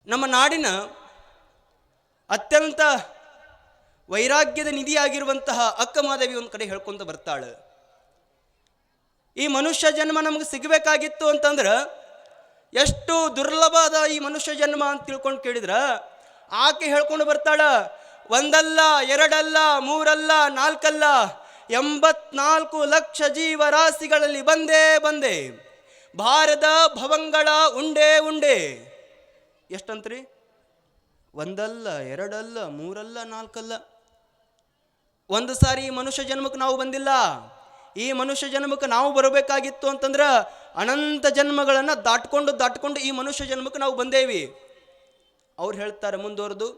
ನಮ್ಮ ನಾಡಿನ ಅತ್ಯಂತ ವೈರಾಗ್ಯದ ನಿಧಿಯಾಗಿರುವಂತಹ ಅಕ್ಕ ಮಾದೇವಿ ಒಂದು ಕಡೆ ಹೇಳ್ಕೊಂತ ಬರ್ತಾಳೆ. ಈ ಮನುಷ್ಯ ಜನ್ಮ ನಮಗೆ ಸಿಗಬೇಕಾಗಿತ್ತು ಅಂತಂದ್ರೆ ಎಷ್ಟು ದುರ್ಲಭದ ಈ ಮನುಷ್ಯ ಜನ್ಮ ಅಂತ ತಿಳ್ಕೊಂಡು ಕೇಳಿದ್ರ ಆಕೆ ಹೇಳ್ಕೊಂಡು ಬರ್ತಾಳ, ಒಂದಲ್ಲ ಎರಡಲ್ಲ ಮೂರಲ್ಲ ನಾಲ್ಕಲ್ಲ 84 ಲಕ್ಷ ಜೀವರಾಶಿಗಳಲ್ಲಿ ಬಂದೇ ಭಾರದ ಭವಂಗಳ ಉಂಡೆ ಉಂಡೆ. ಎಷ್ಟಂತ್ರಿ? ಒಂದಲ್ಲ ಎರಡಲ್ಲ ಮೂರಲ್ಲ ನಾಲ್ಕಲ್ಲ. ಒಂದು ಸಾರಿ ಈ ಮನುಷ್ಯ ಜನ್ಮಕ್ಕೆ ನಾವು ಬಂದಿಲ್ಲ. ಈ ಮನುಷ್ಯ ಜನ್ಮಕ್ಕೆ ನಾವು ಬರಬೇಕಾಗಿತ್ತು ಅಂತಂದ್ರೆ ಅನಂತ ಜನ್ಮಗಳನ್ನು ದಾಟ್ಕೊಂಡು ಈ ಮನುಷ್ಯ ಜನ್ಮಕ್ಕೆ ನಾವು ಬಂದೇವಿ. ಅವ್ರು ಹೇಳ್ತಾರೆ ಮುಂದುವರೆದು,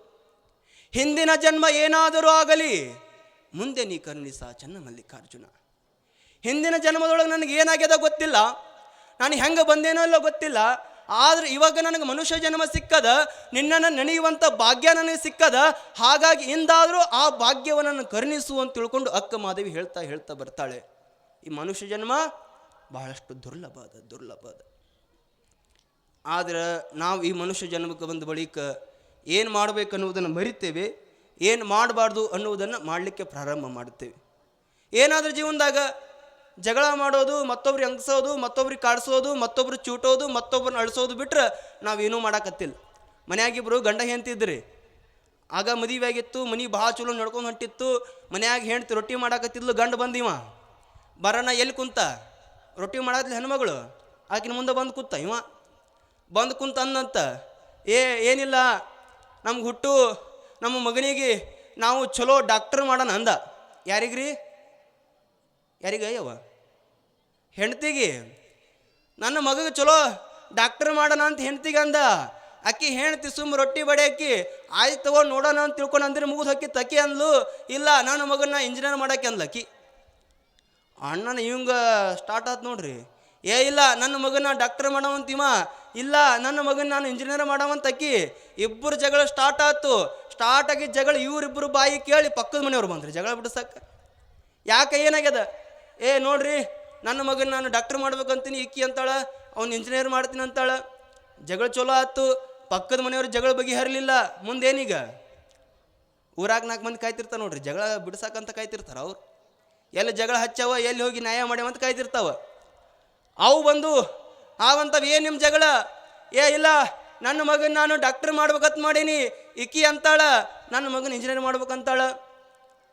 ಹಿಂದಿನ ಜನ್ಮ ಏನಾದರೂ ಆಗಲಿ ಮುಂದೆ ನೀ ಕರುಣಿಸ ಚನ್ನ ಮಲ್ಲಿಕಾರ್ಜುನ. ಹಿಂದಿನ ಜನ್ಮದೊಳಗೆ ನನಗೆ ಏನಾಗ್ಯದ ಗೊತ್ತಿಲ್ಲ, ನಾನು ಹೆಂಗೆ ಬಂದೇನೋ ಇಲ್ಲೋ ಗೊತ್ತಿಲ್ಲ, ಆದ್ರೆ ಇವಾಗ ನನಗೆ ಮನುಷ್ಯ ಜನ್ಮ ಸಿಕ್ಕದ, ನಿನ್ನನ್ನು ನೆನೆಯುವಂಥ ಭಾಗ್ಯ ನನಗೆ ಸಿಕ್ಕದ, ಹಾಗಾಗಿ ಇಂದಾದರೂ ಆ ಭಾಗ್ಯವನ್ನು ಕರುಣಿಸು ಅಂತ ತಿಳ್ಕೊಂಡು ಅಕ್ಕ ಮಾದೇವಿ ಹೇಳ್ತಾ ಬರ್ತಾಳೆ. ಈ ಮನುಷ್ಯ ಜನ್ಮ ಬಹಳಷ್ಟು ದುರ್ಲಭದ. ಆದ್ರೆ ನಾವು ಈ ಮನುಷ್ಯ ಜನ್ಮಕ್ಕೆ ಬಂದ ಬಳಿಕ ಏನು ಮಾಡಬೇಕು ಅನ್ನೋದನ್ನು ಮರಿತೇವೆ, ಏನು ಮಾಡಬಾರ್ದು ಅನ್ನೋದನ್ನು ಮಾಡಲಿಕ್ಕೆ ಪ್ರಾರಂಭ ಮಾಡುತ್ತೇವೆ. ಏನಾದರೂ ಜೀವನದಾಗ ಜಗಳ ಮಾಡೋದು, ಮತ್ತೊಬ್ರಿಗೆ ಅಂಗಿಸೋದು, ಮತ್ತೊಬ್ರಿಗೆ ಕಾಡಿಸೋದು, ಮತ್ತೊಬ್ರು ಚೂಟೋದು, ಮತ್ತೊಬ್ಬರನ್ನ ಅಳಿಸೋದು ಬಿಟ್ರೆ ನಾವೇನೂ ಮಾಡೋಕತ್ತಿಲ್ಲ. ಮನೆಯಾಗಿಬ್ರು ಗಂಡ ಹೆಂಡ್ತಿದ್ರಿ, ಆಗ ಮದುವೆ ಆಗಿತ್ತು, ಮನೆ ಭಾಳ ಚಲೋ ನಡ್ಕೊಂಡು ಹೊಂಟಿತ್ತು. ಮನ್ಯಾಗ ಹೆಂಡ್ತಿ ರೊಟ್ಟಿ ಮಾಡಾಕತ್ತಿದ್ಲು, ಗಂಡ ಬಂದಿವ ಬರೋಣ ಎಲ್ಲಿ ಕುಂತ ರೊಟ್ಟಿ ಮಾಡಾತ್ಲಿ ಹೆಣ್ಮಗಳು, ಆಕಿನ ಮುಂದೆ ಬಂದು ಕೂತ. ಇವ ಬಂದು ಕುಂತ ಅನ್ನಂತ, ಏನಿಲ್ಲ ನಮ್ಗೆ ಹುಟ್ಟು ನಮ್ಮ ಮಗನಿಗೆ ನಾವು ಚಲೋ ಡಾಕ್ಟರ್ ಮಾಡೋಣ ಅಂದ. ಯಾರಿಗ್ರಿ? ಯಾರಿಗಯ್ಯವ? ಹೆಂಡ್ತಿಗೆ. ನನ್ನ ಮಗಗೆ ಚಲೋ ಡಾಕ್ಟರ್ ಮಾಡೋಣ ಅಂತ ಹೆಂಡ್ತಿಗೆ ಅಂದ. ಅಕ್ಕಿ ಹೆಂಡ್ತಿ ಸುಮ್ಮ ರೊಟ್ಟಿ ಬಡಿಯಾಕಿ ಆಯ್ತು ತಗೋ ನೋಡೋಣ ಅಂತ ತಿಳ್ಕೊಂಡು ಅಂದ್ರೆ ಮುಗಿದು ಹಾಕಿ ತಕ್ಕಿ ಅಂದ್ಲು. ಇಲ್ಲ ನನ್ನ ಮಗನ ಇಂಜಿನಿಯರ್ ಮಾಡೋಕೆ ಅಂದ್ಲಕ್ಕಿ. ಅಣ್ಣನ ಇವಂಗ ಸ್ಟಾರ್ಟ್ ಆಯ್ತು ನೋಡ್ರಿ. ಇಲ್ಲ ನನ್ನ ಮಗನ ಡಾಕ್ಟರ್ ಮಾಡವಂತೀವ, ಇಲ್ಲ ನನ್ನ ಮಗನ ನಾನು ಇಂಜಿನಿಯರ್ ಮಾಡವಂತ ಅಕ್ಕಿ. ಇಬ್ಬರು ಜಗಳ ಸ್ಟಾರ್ಟ್ ಆಯ್ತು. ಸ್ಟಾರ್ಟ್ ಆಗಿದ್ದ ಜಗಳ ಇವರಿಬ್ಬರು ಬಾಯಿ ಕೇಳಿ ಪಕ್ಕದ ಮನೆಯವ್ರು ಬಂದ್ರಿ ಜಗಳ ಬಿಡಿಸಕ್ಕೆ. ಯಾಕೆ ಏನಾಗ್ಯದ? ನೋಡ್ರಿ ನನ್ನ ಮಗನ ನಾನು ಡಾಕ್ಟರ್ ಮಾಡ್ಬೇಕಂತೀನಿ, ಇಕ್ಕಿ ಅಂತಾಳ, ಅವ್ನು ಇಂಜಿನಿಯರ್ ಮಾಡ್ತೀನಿ ಅಂತಾಳ. ಜಗಳ ಚಲೋ ಆಯ್ತು. ಪಕ್ಕದ ಮನೆಯವ್ರು ಜಗಳ ಬಗೆಹರಲಿಲ್ಲ. ಮುಂದೇನೀಗ? ಊರಾಗ 4 ಮಂದಿ ಕಾಯ್ತಿರ್ತಾವೆ ನೋಡ್ರಿ, ಜಗಳ ಬಿಡ್ಸಕ್ಕಂತ ಕಾಯ್ತಿರ್ತಾರೆ. ಅವ್ರು ಎಲ್ಲಿ ಜಗಳ ಹಚ್ಚಾವ, ಎಲ್ಲಿ ಹೋಗಿ ನ್ಯಾಯ ಮಾಡ್ಯಾವಂತ ಕಾಯ್ತಿರ್ತಾವ. ಅವು ಬಂದು ಆವಂತವ ನಿಮ್ಮ ಜಗಳ? ಇಲ್ಲ ನನ್ನ ಮಗನ ನಾನು ಡಾಕ್ಟರ್ ಮಾಡ್ಬೇಕಂತ ಮಾಡೀನಿ, ಇಕ್ಕಿ ಅಂತಾಳ, ನನ್ನ ಮಗನ ಇಂಜಿನಿಯರ್ ಮಾಡ್ಬೇಕಂತಾಳ.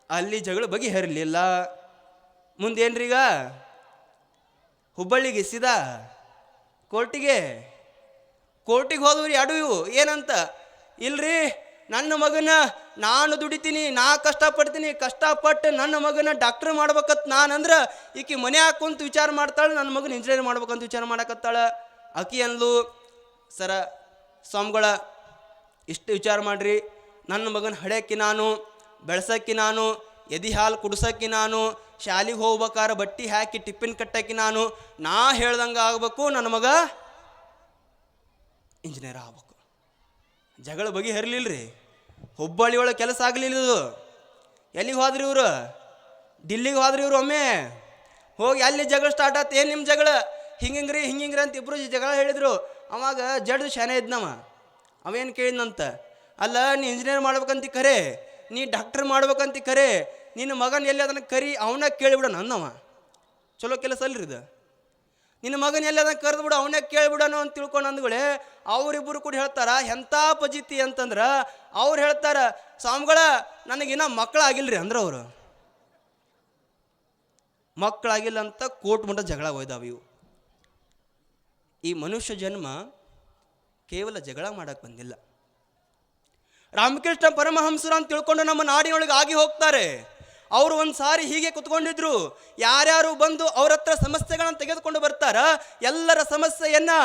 ಅಲ್ಲಿ ಜಗಳ ಬಗೆಹರಲಿಲ್ಲ. ಮುಂದೇನ್ರೀ? ಈಗ ಹುಬ್ಬಳ್ಳಿಗೆ ಸೀದಾ ಕೋರ್ಟಿಗೆ ಹೋದವ್ರಿ ಅಡು ಇವು ಏನಂತ, ಇಲ್ರಿ ನನ್ನ ಮಗನ ನಾನು ದುಡಿತೀನಿ, ನಾ ಕಷ್ಟಪಟ್ಟು ನನ್ನ ಮಗನ ಡಾಕ್ಟರ್ ಮಾಡ್ಬೇಕತ್ ನಾನಂದ್ರೆ ಈಕಿ ಮನೆ ಹಾಕುಂತ ವಿಚಾರ ಮಾಡ್ತಾಳೆ, ನನ್ನ ಮಗನ ಇಂಜಿನಿಯರ್ ಮಾಡ್ಬೇಕಂತ ವಿಚಾರ ಮಾಡಕತ್ತಾಳ. ಆಕಿ ಅಂದ್ಲು, ಸರ ಸ್ವಾಮಿಗಳ ಇಷ್ಟು ವಿಚಾರ ಮಾಡ್ರಿ, ನನ್ನ ಮಗನ ಹಡ್ಯಾಕಿ ನಾನು, ಬೆಳ್ಸಕ್ಕಿ ನಾನು, ಎದಿ ಹಾಲು ಕುಡ್ಸಕ್ಕಿ ನಾನು, ಶಾಲೆಗೆ ಹೋಗ್ಬೇಕಾರೆ ಬಟ್ಟೆ ಹಾಕಿ ಟಿಫಿನ್ ಕಟ್ಟಾಕಿ ನಾನು, ನಾ ಹೇಳ್ದಂಗೆ ಆಗ್ಬೇಕು, ನನ್ನ ಮಗ ಇಂಜಿನಿಯರ್ ಆಗ್ಬೇಕು. ಜಗಳ ಬಗೆಹರಲಿಲ್ಲರಿ. ಹುಬ್ಬಳ್ಳಿ ಒಳಗೆ ಕೆಲಸ ಆಗಲಿಲ್ಲದು. ಎಲ್ಲಿಗೆ ಹೋದ್ರಿ ಇವರು? ದಿಲ್ಲಿಗೆ ಹೋದ್ರಿ ಇವರು. ಒಮ್ಮೆ ಹೋಗಿ ಅಲ್ಲಿ ಜಗಳ ಸ್ಟಾರ್ಟ್ ಆಯ್ತು. ಏನು ನಿಮ್ಮ ಜಗಳ? ಹಿಂಗಿಂಗ್ರಿ ಅಂತ ಇಬ್ಬರು ಜಗಳ ಹೇಳಿದರು. ಅವಾಗ ಜಡ್ದು ಶಾನೆ ಇದ್ನವ. ಅವೇನು ಕೇಳಿದ್ನಂತ, ಅಲ್ಲ ನೀ ಇಂಜಿನಿಯರ್ ಮಾಡ್ಬೇಕಂತ ಕರೆ, ನೀ ಡಾಕ್ಟರ್ ಮಾಡ್ಬೇಕಂತ ಕರೆ, ನಿನ್ನ ಮಗನ ಎಲ್ಲಿ ಅದನ್ನು ಕರಿ, ಅವನ ಕೇಳಿಬಿಡೋಣ ಅಂದವ. ಚಲೋ ಕೆಲಸ ಅಲ್ರಿ ಇದು. ನಿನ್ನ ಮಗನ ಎಲ್ಲಿ ಅದನ್ನು ಕರೆದು ಬಿಡು, ಅವನೇ ಕೇಳಿಬಿಡೋಣ ಅಂತ ತಿಳ್ಕೊಂಡು ಅಂದ್ಗಳೇ ಅವರಿಬ್ಬರು ಕೂಡ ಹೇಳ್ತಾರ, ಎಂಥ ಪಜಿತಿ ಅಂತಂದ್ರೆ ಅವ್ರು ಹೇಳ್ತಾರ, ಸ್ವಾಮಿಗಳ ನನಗಿನ್ನ ಮಕ್ಕಳಾಗಿಲ್ರಿ ಅಂದ್ರೆ ಅವರು ಮಕ್ಕಳಾಗಿಲ್ಲ ಅಂತ ಕೋರ್ಟ್ ಮಟ್ಟ ಜಗಳ ಒಯ್ದಾವ ಇವು. ಈ ಮನುಷ್ಯ ಜನ್ಮ ಕೇವಲ ಜಗಳ ಮಾಡಕ್ಕೆ ಬಂದಿಲ್ಲ. ರಾಮಕೃಷ್ಣ ಪರಮಹಂಸರು ಅಂತ ತಿಳ್ಕೊಂಡು ನಮ್ಮ ನಾಡಿನೊಳಗೆ ಆಗಿ ಹೋಗ್ತಾರೆ. ಅವರು ಒಂದು ಸಾರಿ ಹೀಗೆ ಕುತ್ಕೊಂಡಿದ್ರು. ಯಾರ್ಯಾರು ಬಂದು ಅವ್ರ ಹತ್ರ ಸಮಸ್ಯೆಗಳನ್ನು ತೆಗೆದುಕೊಂಡು ಬರ್ತಾರ, ಎಲ್ಲರ ಸಮಸ್ಯೆಯನ್ನು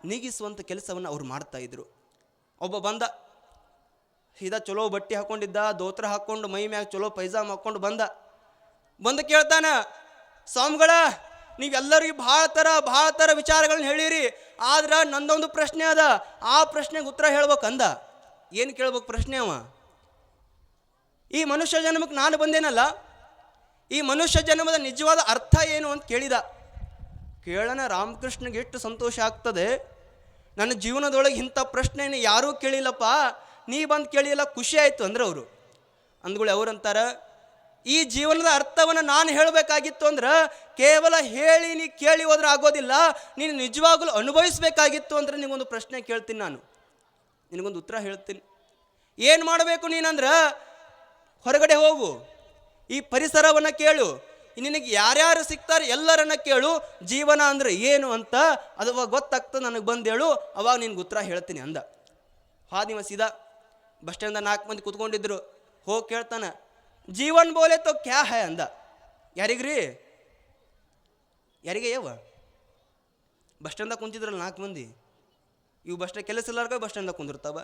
ನೀಗಿಸುವಂಥ ಕೆಲಸವನ್ನು ಅವ್ರು ಮಾಡ್ತಾ ಇದ್ರು. ಒಬ್ಬ ಬಂದ, ಚಲೋ ಬಟ್ಟೆ ಹಾಕ್ಕೊಂಡಿದ್ದ, ದೋತ್ರ ಹಾಕ್ಕೊಂಡು ಮೈ ಮ್ಯಾಗ ಚಲೋ ಪೈಜಾಮ್ ಹಾಕ್ಕೊಂಡು ಬಂದು ಕೇಳ್ತಾನ, ಸ್ವಾಮಿಗಳ ನೀವೆಲ್ಲರಿಗೂ ಭಾಳ ಥರ ವಿಚಾರಗಳನ್ನ ಹೇಳಿರಿ, ಆದ್ರೆ ನಂದೊಂದು ಪ್ರಶ್ನೆ ಅದ, ಆ ಪ್ರಶ್ನೆಗೆ ಉತ್ತರ ಹೇಳ್ಬೇಕಂದ. ಏನು ಕೇಳ್ಬೇಕು ಪ್ರಶ್ನೆ ಅವ? ಈ ಮನುಷ್ಯ ಜನ್ಮಕ್ಕೆ ನಾನು ಬಂದೇನಲ್ಲ, ಈ ಮನುಷ್ಯ ಜನ್ಮದ ನಿಜವಾದ ಅರ್ಥ ಏನು ಅಂತ ಕೇಳಿದ. ಕೇಳೋಣ ರಾಮಕೃಷ್ಣಗೆ ಎಷ್ಟು ಸಂತೋಷ ಆಗ್ತದೆ. ನನ್ನ ಜೀವನದೊಳಗೆ ಇಂಥ ಪ್ರಶ್ನೆಯನ್ನು ಯಾರೂ ಕೇಳಿಲ್ಲಪ್ಪ, ನೀ ಬಂದು ಕೇಳಿಲ್ಲ, ಖುಷಿ ಆಯಿತು ಅಂದ್ರೆ ಅವರು ಅಂದ್ಗಳು ಅವ್ರಂತಾರೆ, ಈ ಜೀವನದ ಅರ್ಥವನ್ನು ನಾನು ಹೇಳಬೇಕಾಗಿತ್ತು ಅಂದ್ರೆ ಕೇವಲ ಹೇಳಿ ನೀ ಕೇಳಿ ಹೋದ್ರೆ ಆಗೋದಿಲ್ಲ, ನೀನು ನಿಜವಾಗಲೂ ಅನುಭವಿಸ್ಬೇಕಾಗಿತ್ತು ಅಂದ್ರೆ ನಿನಗೊಂದು ಪ್ರಶ್ನೆ ಕೇಳ್ತೀನಿ, ನಾನು ನಿನಗೊಂದು ಉತ್ತರ ಹೇಳ್ತೀನಿ. ಏನು ಮಾಡಬೇಕು ನೀನಂದ್ರೆ ಹೊರಗಡೆ ಹೋಗು, ಈ ಪರಿಸರವನ್ನು ಕೇಳು, ನಿನಗೆ ಯಾರ್ಯಾರು ಸಿಗ್ತಾರೆ ಎಲ್ಲರನ್ನ ಕೇಳು, ಜೀವನ ಅಂದರೆ ಏನು ಅಂತ ಅದು ಗೊತ್ತಾಗ್ತದೆ ನನಗೆ ಬಂದು ಹೇಳು, ಅವಾಗ ನಿನ್ಗೆ ಉತ್ತರ ಹೇಳ್ತೀನಿ ಅಂದ. ಹಾದಿಮ ಸೀದಾ ಬಸ್ ಸ್ಟ್ಯಾಂಡ್ದಾಗ 4 ಮಂದಿ ಕೂತ್ಕೊಂಡಿದ್ರು. ಹೋಗಿ ಕೇಳ್ತಾನೆ, ಜೀವನ್ ಬೋಲೆ ತೋ ಕ್ಯಾ ಹೈ ಅಂದ. ಯಾರಿಗ್ರಿ? ಯಾರಿಗೆ ಯಾವ ಬಸ್ ಸ್ಟ್ಯಾಂಡ್ದಾಗ ಕುಂತಿದ್ರಲ್ಲ 4 ಮಂದಿ, ಇವು ಬಸ್ ಸ್ಟ್ಯಾಂಡ್ ಕೆಲಸ ಇಲ್ಲಾರ್ಗ ಬಸ್ ಸ್ಟ್ಯಾಂಡ್ದಾಗ ಕುಂದಿರ್ತಾವ.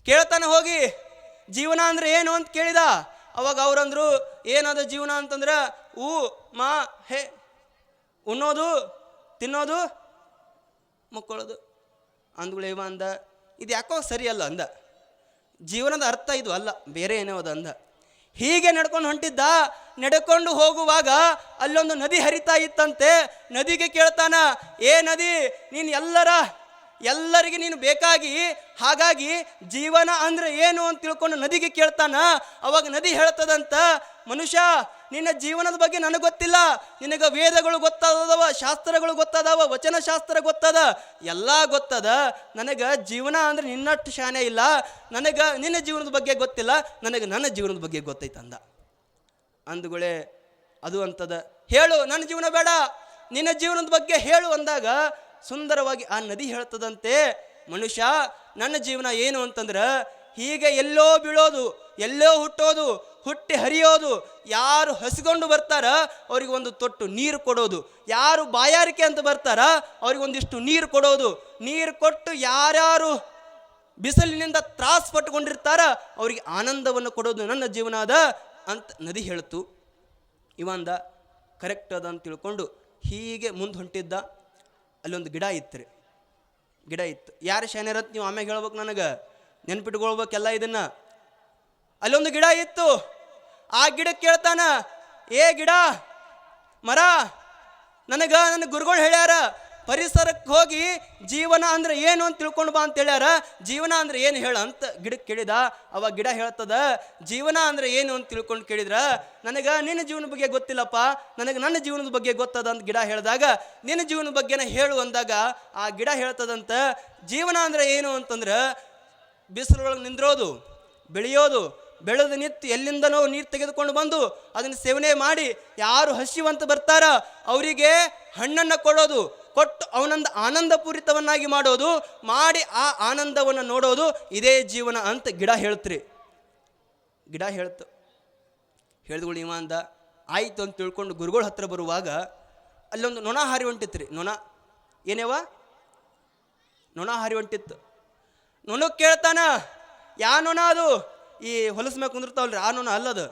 ಕೇಳ್ತಾನೆ ಹೋಗಿ, ಜೀವನ ಅಂದರೆ ಏನು ಅಂತ ಕೇಳಿದ. ಅವಾಗ ಅವ್ರಂದ್ರು, ಏನದು ಜೀವನ ಅಂತಂದ್ರೆ ಊ ಮಾ ಹೇ, ಉಣ್ಣೋದು ತಿನ್ನೋದು ಮಕ್ಕಳೋದು ಅಂದ್ಗಳೇವ ಅಂದ. ಇದು ಯಾಕೋ ಸರಿಯಲ್ಲ ಅಂದ, ಜೀವನದ ಅರ್ಥ ಇದು ಅಲ್ಲ, ಬೇರೆ ಏನೋ ಅದು ಅಂದ. ಹೀಗೆ ನಡ್ಕೊಂಡು ಹೊಂಟಿದ್ದ. ನಡ್ಕೊಂಡು ಹೋಗುವಾಗ ಅಲ್ಲೊಂದು ನದಿ ಹರಿತಾ ಇತ್ತಂತೆ. ನದಿಗೆ ಕೇಳ್ತಾನ, ಏ ನದಿ, ನೀನು ಎಲ್ಲರಿಗೆ ನೀನು ಬೇಕಾಗಿ, ಹಾಗಾಗಿ ಜೀವನ ಅಂದರೆ ಏನು ಅಂತ ತಿಳ್ಕೊಂಡು ನದಿಗೆ ಕೇಳ್ತಾನ. ಅವಾಗ ನದಿ ಹೇಳ್ತದಂತ, ಮನುಷ್ಯ ನಿನ್ನ ಜೀವನದ ಬಗ್ಗೆ ನನಗೆ ಗೊತ್ತಿಲ್ಲ, ನಿನಗೆ ವೇದಗಳು ಗೊತ್ತಾದವ, ಶಾಸ್ತ್ರಗಳು ಗೊತ್ತಾದವ, ವಚನಶಾಸ್ತ್ರ ಗೊತ್ತದ, ಎಲ್ಲ ಗೊತ್ತದ, ನನಗೆ ಜೀವನ ಅಂದರೆ ನಿನ್ನಷ್ಟು ಶಾನೆ ಇಲ್ಲ, ನನಗೆ ನಿನ್ನ ಜೀವನದ ಬಗ್ಗೆ ಗೊತ್ತಿಲ್ಲ, ನನಗೆ ನನ್ನ ಜೀವನದ ಬಗ್ಗೆ ಗೊತ್ತೈತಂದ. ಅಂದುಗಳೇ ಅದು ಅಂತದ, ಹೇಳು ನನ್ನ ಜೀವನ ಬೇಡ, ನಿನ್ನ ಜೀವನದ ಬಗ್ಗೆ ಹೇಳು ಅಂದಾಗ ಸುಂದರವಾಗಿ ಆ ನದಿ ಹೇಳ್ತದಂತೆ, ಮನುಷ್ಯ ನನ್ನ ಜೀವನ ಏನು ಅಂತಂದ್ರೆ ಹೀಗೆ ಎಲ್ಲೋ ಬೀಳೋದು, ಎಲ್ಲೋ ಹುಟ್ಟೋದು, ಹುಟ್ಟಿ ಹರಿಯೋದು, ಯಾರು ಹಸಿಕೊಂಡು ಬರ್ತಾರ ಅವ್ರಿಗೆ ಒಂದು ತೊಟ್ಟು ನೀರು ಕೊಡೋದು, ಯಾರು ಬಾಯಾರಿಕೆ ಅಂತ ಬರ್ತಾರ ಅವ್ರಿಗೊಂದಿಷ್ಟು ನೀರು ಕೊಡೋದು, ನೀರು ಕೊಟ್ಟು ಯಾರ್ಯಾರು ಬಿಸಿಲಿನಿಂದ ತ್ರಾಸ ಪಟ್ಟುಕೊಂಡಿರ್ತಾರ ಅವ್ರಿಗೆ ಆನಂದವನ್ನು ಕೊಡೋದು ನನ್ನ ಜೀವನ ಅದ ಅಂತ ನದಿ ಹೇಳ್ತು. ಇವಂದ ಕರೆಕ್ಟ್ ಅದ ಅಂತ ತಿಳ್ಕೊಂಡು ಹೀಗೆ ಮುಂದೆ ಹೊಂಟಿದ್ದ. ಅಲ್ಲೊಂದು ಗಿಡ ಇತ್ತು ರೀ, ಗಿಡ ಇತ್ತು. ಯಾರು ಶಾನ್ಯರಂತ ನೀವು ಆಮ್ಯಾಗ ಹೇಳ್ಬೇಕು, ನನಗೆ ನೆನ್ಪಿಟ್ಕೊಳ್ಬೇಕೆಲ್ಲ ಇದನ್ನು. ಅಲ್ಲೊಂದು ಗಿಡ ಇತ್ತು. ಆ ಗಿಡಕ್ಕೆ ಕೇಳ್ತಾನ, ಏ ಗಿಡ ಮರ, ನನ್ನ ಗುರುಗಳು ಹೇಳ್ಯಾರ ಪರಿಸರಕ್ಕೆ ಹೋಗಿ ಜೀವನ ಅಂದ್ರೆ ಏನು ಅಂತ ತಿಳ್ಕೊಂಡು ಬಾ ಅಂತ ಹೇಳ್ಯಾರ, ಜೀವನ ಅಂದ್ರೆ ಏನು ಹೇಳ ಅಂತ ಗಿಡಕ್ಕೆ ಕೇಳಿದ. ಅವಾಗ ಗಿಡ ಹೇಳ್ತದ, ಜೀವನ ಅಂದ್ರೆ ಏನು ಅಂತ ತಿಳ್ಕೊಂಡು ಕೇಳಿದ್ರ, ನನಗೆ ನಿನ್ನ ಜೀವನದ ಬಗ್ಗೆ ಗೊತ್ತಿಲ್ಲಪ್ಪ, ನನಗೆ ನನ್ನ ಜೀವನದ ಬಗ್ಗೆ ಗೊತ್ತದ ಅಂತ ಗಿಡ ಹೇಳಿದಾಗ, ನಿನ್ನ ಜೀವನದ ಬಗ್ಗೆನ ಹೇಳು ಅಂದಾಗ ಆ ಗಿಡ ಹೇಳ್ತದಂತ, ಜೀವನ ಅಂದ್ರೆ ಏನು ಅಂತಂದ್ರೆ ಬಿಸಿಲೊಳಗೆ ನಿಂದ್ರೋದು, ಬೆಳೆಯೋದು, ಬೆಳೆದು ನಿಂತು ಎಲ್ಲಿಂದನೋ ನೀರು ತೆಗೆದುಕೊಂಡು ಬಂದು ಅದನ್ನು ಸೇವನೆ ಮಾಡಿ ಯಾರು ಹಸಿವಂತ ಬರ್ತಾರ ಅವರಿಗೆ ಹಣ್ಣನ್ನು ಕೊಡೋದು, ಕೊಟ್ಟು ಅವನೊಂದು ಆನಂದಪೂರಿತವನ್ನಾಗಿ ಮಾಡೋದು, ಮಾಡಿ ಆ ಆನಂದವನ್ನು ನೋಡೋದು, ಇದೇ ಜೀವನ ಅಂತ ಗಿಡ ಹೇಳ್ತ್ರಿ. ಗಿಡ ಹೇಳ್ತು. ಹೇಳಿದ್ಗಳು ಇವ ಅಂದ, ಆಯಿತು ಅಂತ ತಿಳ್ಕೊಂಡು ಗುರುಗಳ ಹತ್ರ ಬರುವಾಗ ಅಲ್ಲೊಂದು ನೊಣ ಹಾರಿ ಹೊಂಟಿತ್ತು ರೀ. ನೊಣ ಏನೇವ ನೊಣ ಹಾರಿ ಹೊಂಟಿತ್ತು. ನೊಣಕ್ಕೆ ಕೇಳ್ತಾನ, ಯಾ ನೊಣ ಅದು? ಈ ಹೊಲಸು ಮ್ಯಾಗ ಕುಂದಿರ್ತಾವಲ್ರಿ ಆ ನೊಣ ಅಲ್ಲದು,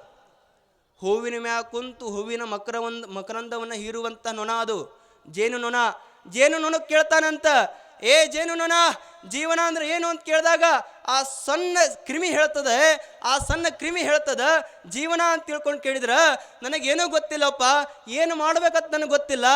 ಹೂವಿನ ಮ್ಯಾಗ ಕುಂತು ಹೂವಿನ ಮಕರಂದವನ್ನು ಹೀರುವಂಥ ನೊಣ ಅದು, ಜೇನು ನೊಣ. ಜೇನು ನೊಣಕ್ಕೆ ಕೇಳ್ತಾನಂತ, ಏ ಜೇನು ನೊಣ, ಜೀವನ ಅಂದ್ರೆ ಏನು ಅಂತ ಕೇಳಿದಾಗ ಆ ಸಣ್ಣ ಕ್ರಿಮಿ ಹೇಳ್ತದೆ, ಆ ಸಣ್ಣ ಕ್ರಿಮಿ ಹೇಳ್ತದ ಜೀವನ ಅಂತ ತಿಳ್ಕೊಂಡು ಕೇಳಿದ್ರ, ನನಗೇನೂ ಗೊತ್ತಿಲ್ಲಪ್ಪ, ಏನು ಮಾಡ್ಬೇಕಂತ ನನಗೆ ಗೊತ್ತಿಲ್ಲ,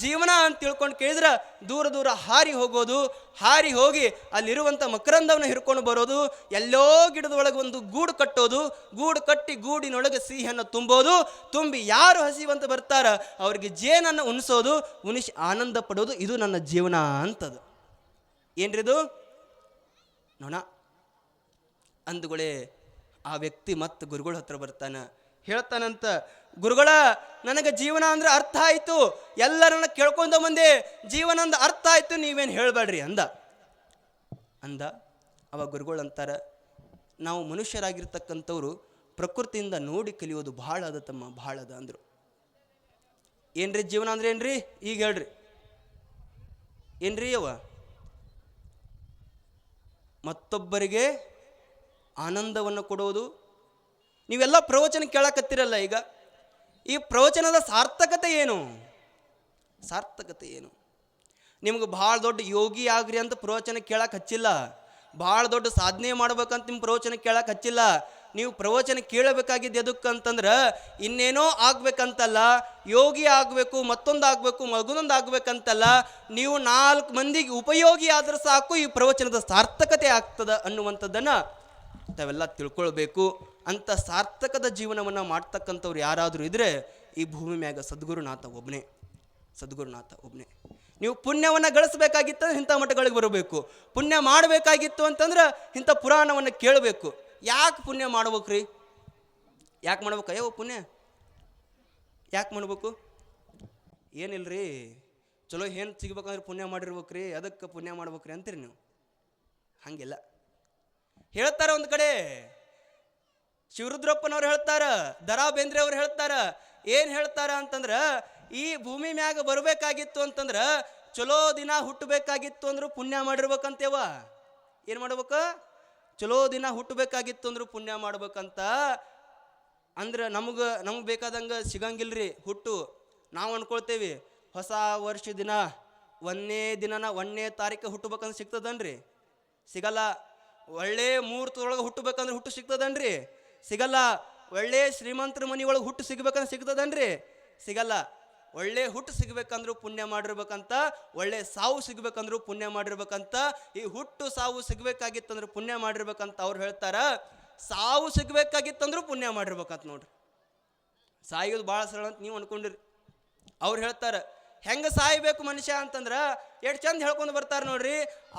ಜೀವನ ಅಂತ ತಿಳ್ಕೊಂಡು ಕೇಳಿದ್ರ ದೂರ ದೂರ ಹಾರಿ ಹೋಗೋದು, ಹಾರಿ ಹೋಗಿ ಅಲ್ಲಿರುವಂಥ ಮಕರಂದವನ್ನು ಹಿಡ್ಕೊಂಡು ಬರೋದು, ಎಲ್ಲೋ ಗಿಡದೊಳಗೆ ಒಂದು ಗೂಡು ಕಟ್ಟೋದು, ಗೂಡು ಕಟ್ಟಿ ಗೂಡಿನೊಳಗೆ ಸಿಹಿಯನ್ನು ತುಂಬೋದು, ತುಂಬಿ ಯಾರು ಹಸಿವಂತ ಬರ್ತಾರ ಅವ್ರಿಗೆ ಜೇನನ್ನು ಉಣಿಸೋದು, ಉಣಿಸಿ ಆನಂದ ಪಡೋದು, ಇದು ನನ್ನ ಜೀವನ ಅಂತದು. ಏನ್ರಿದು? ನೊಣ. ಅಂದುಗಳೇ ಆ ವ್ಯಕ್ತಿ ಮತ್ತೆ ಗುರುಗಳ ಹತ್ರ ಬರ್ತಾನ, ಹೇಳ್ತಾನಂತ, ಗುರುಗಳ ನನಗೆ ಜೀವನ ಅಂದ್ರೆ ಅರ್ಥ ಆಯಿತು, ಎಲ್ಲರನ್ನ ಕೇಳ್ಕೊಂಡ ಬಂದೆ, ಜೀವನ ಅಂದ್ರೆ ಅರ್ಥ ಆಯಿತು, ನೀವೇನು ಹೇಳಬೇಡ್ರಿ ಅಂದ. ಅವಾಗ ಗುರುಗಳು ಅಂತಾರ, ನಾವು ಮನುಷ್ಯರಾಗಿರ್ತಕ್ಕಂಥವ್ರು ಪ್ರಕೃತಿಯಿಂದ ನೋಡಿ ಕಲಿಯೋದು ಭಾಳ ಅದ ತಮ್ಮ, ಭಾಳ ಅದ ಅಂದರು. ಏನ್ರಿ ಜೀವನ ಅಂದ್ರೆ ಏನ್ರಿ? ಈಗ ಹೇಳ್ರಿ ಏನ್ರಿ? ಅವ ಮತ್ತೊಬ್ಬರಿಗೆ ಆನಂದವನ್ನು ಕೊಡೋದು. ನೀವೆಲ್ಲ ಪ್ರವಚನ ಕೇಳಕತ್ತಿರಲ್ಲ, ಈಗ ಈ ಪ್ರವಚನದ ಸಾರ್ಥಕತೆ ಏನು? ಸಾರ್ಥಕತೆ ಏನು? ನಿಮ್ಗೆ ಭಾಳ ದೊಡ್ಡ ಯೋಗಿ ಆಗ್ರಿ ಅಂತ ಪ್ರವಚನ ಕೇಳಕ್ಕೆ ಹಚ್ಚಿಲ್ಲ, ಭಾಳ ದೊಡ್ಡ ಸಾಧನೆ ಮಾಡ್ಬೇಕಂತ ನಿಮ್ಮ ಪ್ರವಚನ ಕೇಳಕ್ಕೆ ಹಚ್ಚಿಲ್ಲ. ನೀವು ಪ್ರವಚನ ಕೇಳಬೇಕಾಗಿದ್ದು ಎದಕ್ಕಂತಂದ್ರೆ ಇನ್ನೇನೋ ಆಗ್ಬೇಕಂತಲ್ಲ, ಯೋಗಿ ಆಗಬೇಕು, ಮತ್ತೊಂದು ಆಗಬೇಕು, ಮಗನೊಂದು ಆಗ್ಬೇಕಂತಲ್ಲ, ನೀವು 4 ಮಂದಿಗೆ ಉಪಯೋಗಿ ಆದ್ರೆ ಸಾಕು ಈ ಪ್ರವಚನದ ಸಾರ್ಥಕತೆ ಆಗ್ತದ ಅನ್ನುವಂಥದ್ದನ್ನು ತಾವೆಲ್ಲ ತಿಳ್ಕೊಳ್ಬೇಕು. ಅಂಥ ಸಾರ್ಥಕದ ಜೀವನವನ್ನು ಮಾಡ್ತಕ್ಕಂಥವ್ರು ಯಾರಾದರೂ ಇದ್ದರೆ ಈ ಭೂಮಿ ಮ್ಯಾಗ ಸದ್ಗುರುನಾಥ ಒಬ್ಬನೇ. ನೀವು ಪುಣ್ಯವನ್ನು ಗಳಿಸ್ಬೇಕಾಗಿತ್ತು ಇಂಥ ಮಠಗಳಿಗೆ ಬರಬೇಕು. ಪುಣ್ಯ ಮಾಡಬೇಕಾಗಿತ್ತು ಅಂತಂದ್ರೆ ಇಂಥ ಪುರಾಣವನ್ನು ಕೇಳಬೇಕು. ಯಾಕೆ ಪುಣ್ಯ ಮಾಡ್ಬೇಕ್ರಿ? ಯಾಕೆ ಮಾಡ್ಬೇಕು? ಅಯ್ಯೋ ಪುಣ್ಯ ಯಾಕೆ ಮಾಡ್ಬೇಕು? ಏನಿಲ್ರಿ, ಚಲೋ ಏನು ಸಿಗ್ಬೇಕಂದ್ರೆ ಪುಣ್ಯ ಮಾಡಿರ್ಬೇಕ್ರಿ, ಅದಕ್ಕೆ ಪುಣ್ಯ ಮಾಡ್ಬೇಕ್ರಿ ಅಂತೀರಿ ನೀವು. ಹಾಗೆಲ್ಲ ಹೇಳ್ತಾರೆ. ಒಂದು ಕಡೆ ಶಿವರುದ್ರಪ್ಪನವ್ರು ಹೇಳ್ತಾರ, ದರಾ ಬೇಂದ್ರೆ ಅವ್ರು ಹೇಳ್ತಾರ. ಏನು ಹೇಳ್ತಾರ ಅಂತಂದ್ರೆ, ಈ ಭೂಮಿ ಮ್ಯಾಗ ಬರಬೇಕಾಗಿತ್ತು ಅಂತಂದ್ರೆ ಚಲೋ ದಿನ ಹುಟ್ಟಬೇಕಾಗಿತ್ತು ಅಂದ್ರು ಪುಣ್ಯ ಮಾಡಿರ್ಬೇಕಂತೇವ. ಏನು ಮಾಡ್ಬೇಕು? ಚಲೋ ದಿನ ಹುಟ್ಟಬೇಕಾಗಿತ್ತು ಅಂದ್ರು ಪುಣ್ಯ ಮಾಡ್ಬೇಕಂತ. ಅಂದ್ರೆ ನಮಗೆ ಬೇಕಾದಂಗೆ ಸಿಗಂಗಿಲ್ರಿ ಹುಟ್ಟು. ನಾವು ಅನ್ಕೊಳ್ತೇವಿ ಹೊಸ ವರ್ಷ ದಿನ 1ನೇ ತಾರೀಕು ಹುಟ್ಟಬೇಕಂದ್ರೆ ಸಿಗ್ತದನ್ರಿ? ಸಿಗಲ್ಲ. ಒಳ್ಳೆ ಮುಹೂರ್ತದೊಳಗೆ ಹುಟ್ಟಬೇಕಂದ್ರೆ ಹುಟ್ಟು ಸಿಗ್ತದನ್ರಿ? ಸಿಗಲ್ಲ. ಒಳ್ಳೆ ಶ್ರೀಮಂತರ ಮನೆಯೊಳಗೆ ಹುಟ್ಟು ಸಿಗ್ಬೇಕಂದ್ರೆ ಸಿಗ್ತದನ್ರಿ? ಸಿಗಲ್ಲ. ಒಳ್ಳೆ ಹುಟ್ಟು ಸಿಗ್ಬೇಕಂದ್ರೂ ಪುಣ್ಯ ಮಾಡಿರ್ಬೇಕಂತ, ಒಳ್ಳೆ ಸಾವು ಸಿಗ್ಬೇಕಂದ್ರೂ ಪುಣ್ಯ ಮಾಡಿರ್ಬೇಕಂತ. ಈ ಹುಟ್ಟು ಸಾವು ಸಿಗ್ಬೇಕಾಗಿತ್ತಂದ್ರೆ ಪುಣ್ಯ ಮಾಡಿರ್ಬೇಕಂತ ಅವ್ರು ಹೇಳ್ತಾರ. ಸಾವು ಸಿಗ್ಬೇಕಾಗಿತ್ತಂದ್ರೂ ಪುಣ್ಯ ಮಾಡಿರ್ಬೇಕಂತ ನೋಡ್ರಿ. ಸಾಯೋದು ಭಾಳ ಸರಳ ಅಂತ ನೀವು ಅನ್ಕೊಂಡಿರಿ. ಅವ್ರು ಹೇಳ್ತಾರ ಹೆಂಗೆ ಸಾಯಬೇಕು ಮನುಷ್ಯ ಅಂತಂದ್ರೆ ಎಷ್ಟು ಚಂದ ಹೇಳ್ಕೊಂಡು ಬರ್ತಾರೆ ನೋಡ್ರಿ.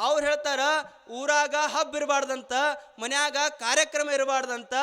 ಅವ್ರು ಹೇಳ್ತಾರ ಊರಾಗ ಹಬ್ಬ ಇರಬಾರ್ದಂತ, ಮನ್ಯಾಗ ಕಾರ್ಯಕ್ರಮ ಇರಬಾರ್ದಂತ.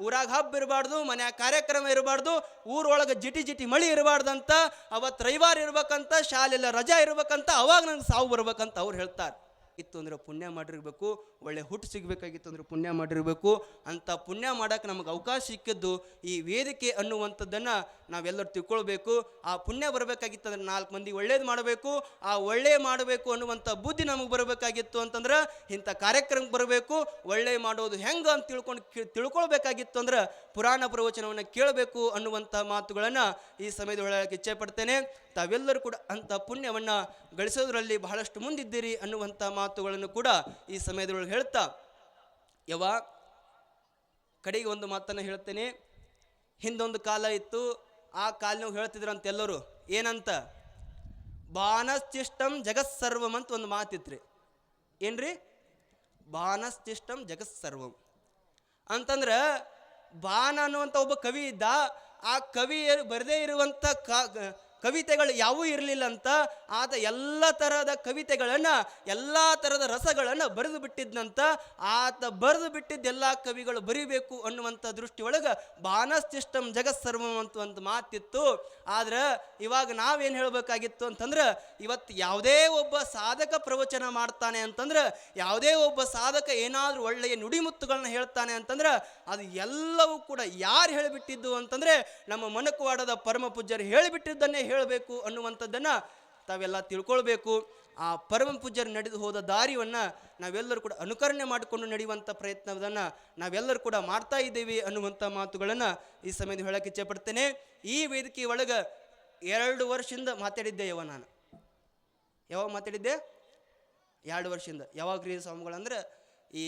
ಊರಾಗ ಹಬ್ಬ ಇರಬಾರ್ದು, ಮನ್ಯಾಗ ಕಾರ್ಯಕ್ರಮ ಇರಬಾರ್ದು, ಊರೊಳಗೆ ಜಿಟಿ ಮಳಿ ಇರಬಾರ್ದಂತ, ಅವತ್ತು ರವಿವಾರ ಇರ್ಬೇಕಂತ, ಶಾಲೆಲ್ಲ ರಜಾ ಇರ್ಬೇಕಂತ, ಅವಾಗ ನಂಗೆ ಸಾವು ಬರ್ಬೇಕಂತ ಅವ್ರು ಹೇಳ್ತಾರೆ. ಇತ್ತು ಅಂದ್ರೆ ಪುಣ್ಯ ಮಾಡಿರ್ಬೇಕು. ಒಳ್ಳೆ ಹುಟ್ಟು ಸಿಗಬೇಕಾಗಿತ್ತು ಅಂದ್ರೆ ಪುಣ್ಯ ಮಾಡಿರ್ಬೇಕು. ಅಂತ ಪುಣ್ಯ ಮಾಡೋಕೆ ನಮಗೆ ಅವಕಾಶ ಸಿಕ್ಕಿದ್ದು ಈ ವೇದಿಕೆ ಅನ್ನುವಂಥದ್ದನ್ನು ನಾವೆಲ್ಲರೂ ತಿಳ್ಕೊಳ್ಬೇಕು. ಆ ಪುಣ್ಯ ಬರಬೇಕಾಗಿತ್ತು ಅಂದ್ರೆ 4 ಮಂದಿ ಒಳ್ಳೇದು ಮಾಡಬೇಕು. ಆ ಒಳ್ಳೆ ಮಾಡಬೇಕು ಅನ್ನುವಂಥ ಬುದ್ಧಿ ನಮಗೆ ಬರಬೇಕಾಗಿತ್ತು ಅಂತಂದ್ರೆ ಇಂಥ ಕಾರ್ಯಕ್ರಮಕ್ಕೆ ಬರಬೇಕು. ಒಳ್ಳೆ ಮಾಡೋದು ಹೆಂಗೆ ಅಂತ ತಿಳ್ಕೊಳ್ಬೇಕಾಗಿತ್ತು ಅಂದ್ರೆ ಪುರಾಣ ಪ್ರವಚನವನ್ನು ಕೇಳಬೇಕು ಅನ್ನುವಂಥ ಮಾತುಗಳನ್ನು ಈ ಸಮಯದೊಳಗೆ ಹೇಳಕ್ಕೆ ಇಚ್ಛೆ ಪಡ್ತೇನೆ. ತಾವೆಲ್ಲರೂ ಕೂಡ ಅಂಥ ಪುಣ್ಯವನ್ನು ಗಳಿಸೋದ್ರಲ್ಲಿ ಬಹಳಷ್ಟು ಮುಂದಿದ್ದೀರಿ ಅನ್ನುವಂಥ ಮಾತುಗಳನ್ನು ಕೂಡ ಈ ಸಮಯದೊಳಗೆ ಹೇಳ್ತಾ ಕಡೆಗೆ ಒಂದು ಮಾತನ್ನು ಹೇಳ್ತೇನೆ. ಹಿಂದೊಂದು ಕಾಲ ಇತ್ತು. ಆ ಕಾಲನಾಗ ಹೇಳ್ತಿದ್ರಂತ ಎಲ್ಲರೂ ಏನಂತ, ಬಾನಶ್ಚಿಷ್ಟಂ ಜಗತ್ಸರ್ವಂ ಅಂತ ಒಂದು ಮಾತಿತ್ರಿ. ಏನ್ರಿ? ಬಾನಶ್ಚಿಷ್ಟಂ ಜಗತ್ಸರ್ವಂ ಅಂತಂದ್ರೆ ಬಾನ ಅನ್ನುವಂಥ ಒಬ್ಬ ಕವಿ ಇದ್ದ. ಆ ಕವಿ ಬರದೇ ಇರುವಂಥ ಕವಿತೆಗಳು ಯಾವೂ ಇರಲಿಲ್ಲ ಅಂತ. ಆತ ಎಲ್ಲ ಥರದ ಕವಿತೆಗಳನ್ನು, ಎಲ್ಲ ಥರದ ರಸಗಳನ್ನು ಬರೆದು ಬಿಟ್ಟಿದ್ದಂತ. ಆತ ಬರೆದು ಬಿಟ್ಟಿದ್ದೆಲ್ಲ ಕವಿಗಳು ಬರಿಬೇಕು ಅನ್ನುವಂಥ ದೃಷ್ಟಿಯೊಳಗೆ ಬಾನಶ್ಚಿಷ್ಟಂ ಜಗತ್ಸರ್ವಂ ಅಂತ ಒಂದು ಮಾತಿತ್ತು. ಆದ್ರೆ ಇವಾಗ ನಾವೇನು ಹೇಳಬೇಕಾಗಿತ್ತು ಅಂತಂದ್ರೆ, ಇವತ್ತು ಯಾವುದೇ ಒಬ್ಬ ಸಾಧಕ ಪ್ರವಚನ ಮಾಡ್ತಾನೆ ಅಂತಂದ್ರೆ, ಯಾವುದೇ ಒಬ್ಬ ಸಾಧಕ ಏನಾದರೂ ಒಳ್ಳೆಯ ನುಡಿಮುತ್ತುಗಳನ್ನ ಹೇಳ್ತಾನೆ ಅಂತಂದ್ರೆ ಅದು ಎಲ್ಲವೂ ಕೂಡ ಯಾರು ಹೇಳಿಬಿಟ್ಟಿದ್ದು ಅಂತಂದರೆ ನಮ್ಮ ಮನಕವಾಡದ ಪರಮ ಪೂಜ್ಯರು ಹೇಳಿಬಿಟ್ಟಿದ್ದನ್ನೇ ಹೇಳಬೇಕು ಅನ್ನುವಂಥದ್ದನ್ನು ತಾವೆಲ್ಲ ತಿಳ್ಕೊಳ್ಬೇಕು. ಆ ಪರಮ ಪೂಜ್ಯರು ನಡೆದು ಹೋದ ದಾರಿಯನ್ನು ನಾವೆಲ್ಲರೂ ಕೂಡ ಅನುಕರಣೆ ಮಾಡಿಕೊಂಡು ನಡೆಯುವಂಥ ಪ್ರಯತ್ನವನ್ನು ನಾವೆಲ್ಲರೂ ಕೂಡ ಮಾಡ್ತಾ ಇದ್ದೀವಿ ಅನ್ನುವಂಥ ಮಾತುಗಳನ್ನು ಈ ಸಮಯದಲ್ಲಿ ಹೇಳಕ್ಕೆ ಇಚ್ಛೆ ಪಡ್ತೇನೆ. ಈ ವೇದಿಕೆ ಒಳಗೆ 2 ವರ್ಷದಿಂದ ಮಾತಾಡಿದ್ದೆ. ನಾನು ಯಾವಾಗ ಮಾತಾಡಿದ್ದೆ? 2 ವರ್ಷದಿಂದ. ಯಾವಾಗ ರೀ ಸ್ವಾಮಿಗಳಂದ್ರೆ ಈ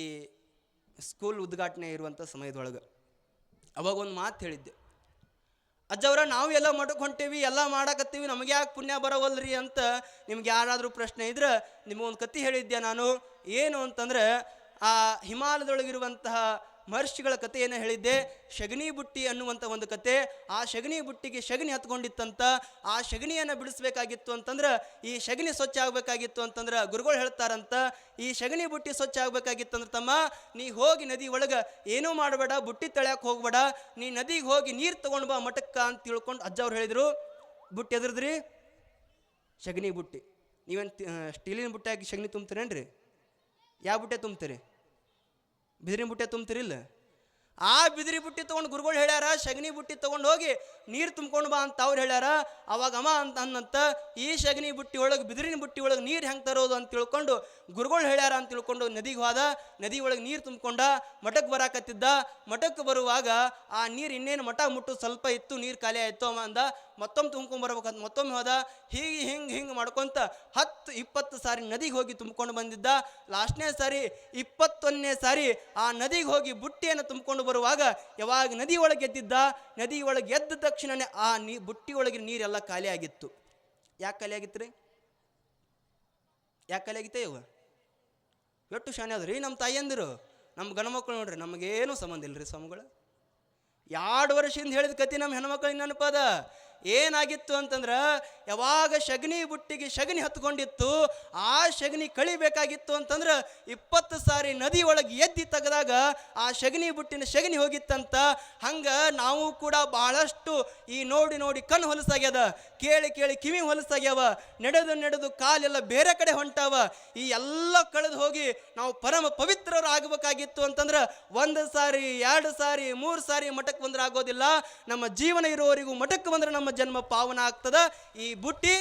ಸ್ಕೂಲ್ ಉದ್ಘಾಟನೆ ಇರುವಂಥ ಸಮಯದೊಳಗೆ ಅವಾಗ ಒಂದು ಮಾತು ಹೇಳಿದ್ದೆ. ಅಜ್ಜವ್ರ ನಾವು ಎಲ್ಲ ಮಠಕ್ಕೆ ಹೊಂಟೇವಿ, ಎಲ್ಲ ಮಾಡಾಕತ್ತೀವಿ, ನಮಗೆ ಯಾಕೆ ಪುಣ್ಯ ಬರೋವಲ್ರಿ ಅಂತ ನಿಮ್ಗೆ ಯಾರಾದರೂ ಪ್ರಶ್ನೆ ಇದ್ರೆ ನಿಮಗೊಂದು ಕತೆ ಹೇಳಿದ್ದೆ ನಾನು. ಏನು ಅಂತಂದ್ರೆ ಆ ಹಿಮಾಲಯದೊಳಗಿರುವಂತಹ ಮಹರ್ಷಿಗಳ ಕಥೆಯನ್ನು ಹೇಳಿದ್ದೆ. ಶಗನಿ ಬುಟ್ಟಿ ಅನ್ನುವಂಥ ಒಂದು ಕತೆ. ಆ ಶಗನಿ ಬುಟ್ಟಿಗೆ ಶಗನಿ ಹತ್ಕೊಂಡಿತ್ತಂತ. ಆ ಶಗನಿಯನ್ನು ಬಿಡಿಸ್ಬೇಕಾಗಿತ್ತು ಅಂತಂದ್ರೆ, ಈ ಶಗನಿ ಸ್ವಚ್ಛ ಆಗಬೇಕಾಗಿತ್ತು ಅಂತಂದ್ರೆ ಗುರುಗಳು ಹೇಳ್ತಾರಂತ, ಈ ಶಗನಿ ಬುಟ್ಟಿ ಸ್ವಚ್ಛ ಆಗಬೇಕಾಗಿತ್ತಂದ್ರೆ ತಮ್ಮ ನೀ ಹೋಗಿ ನದಿ ಒಳಗೆ ಏನೂ ಮಾಡಬೇಡ, ಬುಟ್ಟಿ ತಳ್ಯಾಕೆ ಹೋಗ್ಬೇಡ, ನೀ ನದಿಗೆ ಹೋಗಿ ನೀರು ತೊಗೊಂಡು ಬಾ ಮಠಕ್ಕ ಅಂತ ತಿಳ್ಕೊಂಡು ಅಜ್ಜ ಅವ್ರು ಹೇಳಿದರು. ಬುಟ್ಟಿ ಎದ್ರದ್ರಿ? ಶಗನಿ ಬುಟ್ಟಿ. ನೀವೇನು ಸ್ಟೀಲಿನ ಬುಟ್ಟಿ ಹಾಕಿ ಶಗನಿ ತುಂಬ್ತೀರೇನ್ರಿ? ಯಾವ ಬುಟ್ಟೆ ತುಂಬ್ತೀರಿ? ಬಿದಿರಿನ ಬುಟ್ಟೆ ತುಂಬ್ತಿರಿಲ್ಲ? ಆ ಬಿದಿರಿ ಬುಟ್ಟಿ ತೊಗೊಂಡು ಗುರುಗಳು ಹೇಳ್ಯಾರ, ಶಗನಿ ಬುಟ್ಟಿ ತೊಗೊಂಡು ಹೋಗಿ ನೀರು ತುಂಬ್ಕೊಂಡು ಬಾ ಅಂತ ಅವ್ರು ಹೇಳ್ಯಾರ. ಅವಾಗ ಅಮ್ಮ ಅನ್ನಂತ ಈ ಶಗನಿ ಬುಟ್ಟಿ ಒಳಗೆ ಬಿದಿರಿನ ಬುಟ್ಟಿ ಒಳಗೆ ನೀರು ಹೆಂಗೆ ತರೋದು ಅಂತ ತಿಳ್ಕೊಂಡು ಗುರುಗಳು ಹೇಳ್ಯಾರ ಅಂತ ತಿಳ್ಕೊಂಡು ನದಿಗೆ ಹೋದ. ನದಿ ಒಳಗೆ ನೀರು ತುಂಬ್ಕೊಂಡ ಮಠಕ್ಕೆ ಬರಾಕತ್ತಿದ್ದ. ಮಠಕ್ಕೆ ಬರುವಾಗ ಆ ನೀರು ಇನ್ನೇನು ಮಠ ಮುಟ್ಟು ಸ್ವಲ್ಪ ಇತ್ತು, ನೀರು ಖಾಲಿ ಆಯಿತು. ಅಮ್ಮ ಅಂದ ಮತ್ತೊಮ್ಮೆ ತುಂಬ್ಕೊಂಬರ್ಬೇಕಂತ ಮತ್ತೊಮ್ಮೆ ಹೋದ. ಹೀಗೆ ಹಿಂಗೆ ಮಾಡ್ಕೊತ 10-20 ಸಾರಿ ನದಿಗೆ ಹೋಗಿ ತುಂಬ್ಕೊಂಡು ಬಂದಿದ್ದ. ಲಾಸ್ಟ್ನೇ ಸಾರಿ 21ನೇ ಸಾರಿ ಆ ನದಿಗೆ ಹೋಗಿ ಬುಟ್ಟಿಯನ್ನು ತುಂಬಿಕೊಂಡು ಬರುವಾಗ ಯಾವಾಗ ನದಿ ಒಳಗೆ ಎದ್ದಿದ್ದ, ನದಿ ಒಳಗೆ ಎದ್ದ ತಕ್ಷಣನೇ ಆ ಬುಟ್ಟಿ ಒಳಗಿನ ನೀರೆಲ್ಲ ಖಾಲಿ ಆಗಿತ್ತು. ಯಾಕೆ ಖಾಲಿ ಆಗಿತ್ತು ರೀ? ಯಾಕೆ ಖಾಲಿ ಆಗಿತ್ತೆ ಇವ? ಎಷ್ಟು ಶಾನೆ ಅದ್ರಿ ನಮ್ಮ ತಾಯಿಯಂದಿರು. ನಮ್ಮ ಗಣಮಕ್ಕಳು ನೋಡ್ರಿ, ನಮಗೇನು ಸಂಬಂಧ ಇಲ್ರಿ ಸ್ವಾಮಿಗಳು. 2 ವರ್ಷದಿಂದ ಹೇಳಿದ ಕತಿ ನಮ್ಮ ಹೆಣ್ಮಕ್ಳಿಗೆ ನೆನಪದ. ಏನಾಗಿತ್ತು ಅಂತಂದ್ರೆ, ಯಾವಾಗ ಶಗಣಿ ಬುಟ್ಟಿಗೆ ಶಗಣಿ ಹತ್ಕೊಂಡಿತ್ತು, ಆ ಶಗಣಿ ಕಳಿಬೇಕಾಗಿತ್ತು ಅಂತಂದ್ರೆ 20 ಸಾರಿ ನದಿ ಒಳಗೆ ಎದ್ದಿ ತೆಗೆದಾಗ ಆ ಶಗಣಿ ಬುಟ್ಟಿನ ಶಗಣಿ ಹೋಗಿತ್ತಂತ. ಹಂಗೆ ನಾವು ಕೂಡ ಬಹಳಷ್ಟು ಈ ನೋಡಿ ಕಣ್ಣು ಹೊಲಸಾಗ್ಯದ, ಕೇಳಿ ಕಿವಿ ಹೊಲಸಾಗ್ಯಾವ, ನಡೆದು ಕಾಲೆಲ್ಲ ಬೇರೆ ಕಡೆ ಹೊಂಟಾವ. ಈ ಎಲ್ಲ ಕಳೆದು ಹೋಗಿ ನಾವು ಪರಮ ಪವಿತ್ರರು ಆಗಬೇಕಾಗಿತ್ತು ಅಂತಂದ್ರೆ 1 ಸಾರಿ 2 ಸಾರಿ 3 ಸಾರಿ ಮಠಕ್ಕೆ ಬಂದ್ರೆ ಆಗೋದಿಲ್ಲ. ನಮ್ಮ ಜೀವನ ಇರೋವರೆಗೂ ಮಠಕ್ಕೆ ಬಂದ್ರೆ ನಮ್ಮ ಜನ್ಮ ಪಾವನ ಆಗ್ತದ. ಈ ಬುಟ್ಟಿ